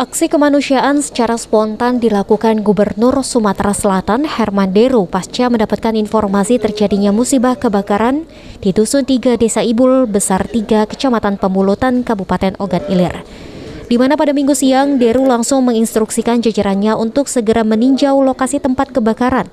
Aksi kemanusiaan secara spontan dilakukan Gubernur Sumatera Selatan Herman Deru pasca mendapatkan informasi terjadinya musibah kebakaran di Dusun 3 Desa Ibul Besar 3 Kecamatan Pemulutan Kabupaten Ogan Ilir. Di mana pada Minggu siang Deru langsung menginstruksikan jajarannya untuk segera meninjau lokasi tempat kebakaran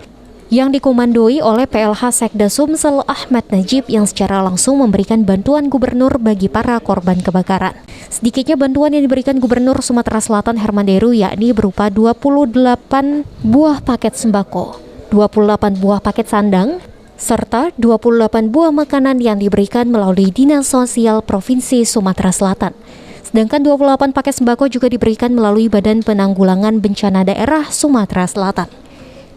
yang dikomandoi oleh PLH Sekda Sumsel Ahmad Najib yang secara langsung memberikan bantuan gubernur bagi para korban kebakaran. Sedikitnya bantuan yang diberikan Gubernur Sumatera Selatan Herman Deru yakni berupa 28 buah paket sembako, 28 buah paket sandang, serta 28 buah makanan yang diberikan melalui Dinas Sosial Provinsi Sumatera Selatan. Sedangkan 28 paket sembako juga diberikan melalui Badan Penanggulangan Bencana Daerah Sumatera Selatan.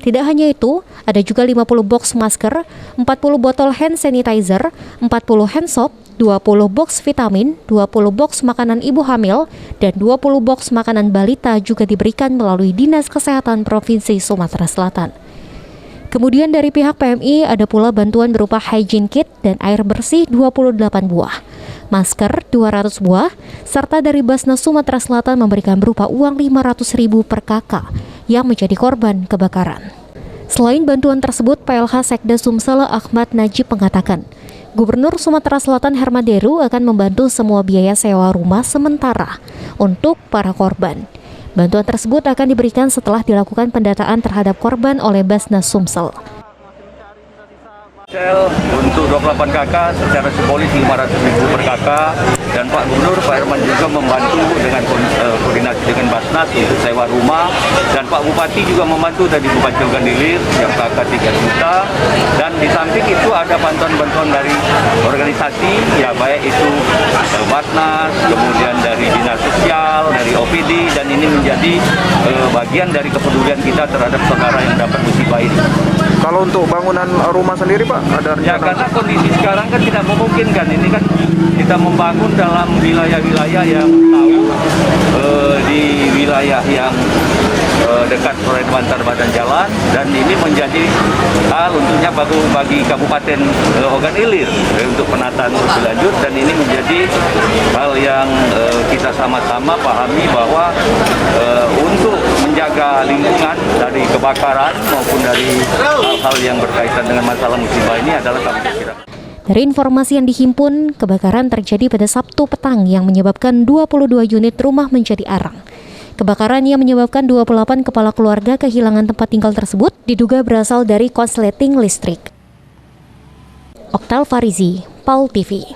Tidak hanya itu, ada juga 50 box masker, 40 botol hand sanitizer, 40 hand soap, 20 box vitamin, 20 box makanan ibu hamil, dan 20 box makanan balita juga diberikan melalui Dinas Kesehatan Provinsi Sumatera Selatan. Kemudian dari pihak PMI ada pula bantuan berupa hygiene kit dan air bersih 28 buah, masker 200 buah, serta dari Basnas Sumatera Selatan memberikan berupa uang 500.000 per kakak yang menjadi korban kebakaran. Selain bantuan tersebut, PLH Sekda Sumsel Ahmad Najib mengatakan, Gubernur Sumatera Selatan Herman Deru akan membantu semua biaya sewa rumah sementara untuk para korban. Bantuan tersebut akan diberikan setelah dilakukan pendataan terhadap korban oleh Basnas Sumsel. Untuk 28 kakak secara simbolis 500.000 per kakak, dan Pak Gubernur Pak Herman juga membantu dengan koordinasi dengan Basnas untuk sewa rumah, dan Pak Bupati juga membantu dari Bupati Ogan Ilir yang kakak 3 juta, dan di samping itu ada bantuan-bantuan dari organisasi ya baik itu Basnas, kemudian dari Dinas Sosial, dari OPD, dan ini menjadi bagian dari kepedulian kita terhadap saudara yang dapat musibah ini. Kalau untuk bangunan rumah sendiri Pak, ada rencana? Ya karena kondisi sekarang kan tidak memungkinkan, ini kan kita membangun dalam wilayah-wilayah yang tahu di wilayah yang dekat proyek bantar badan jalan, dan ini menjadi hal untuknya bagi Kabupaten Ogan Ilir untuk penataan lebih lanjut, dan ini menjadi hal yang kita sama-sama pahami bahwa untuk menjaga lingkungan dari kebakaran maupun dari hal-hal yang berkaitan dengan masalah musibah ini adalah tanggung jawab kita. Dari informasi yang dihimpun, kebakaran terjadi pada Sabtu petang yang menyebabkan 22 unit rumah menjadi arang. Kebakaran yang menyebabkan 28 kepala keluarga kehilangan tempat tinggal tersebut diduga berasal dari korsleting listrik. Oktal Farizi, PAL TV.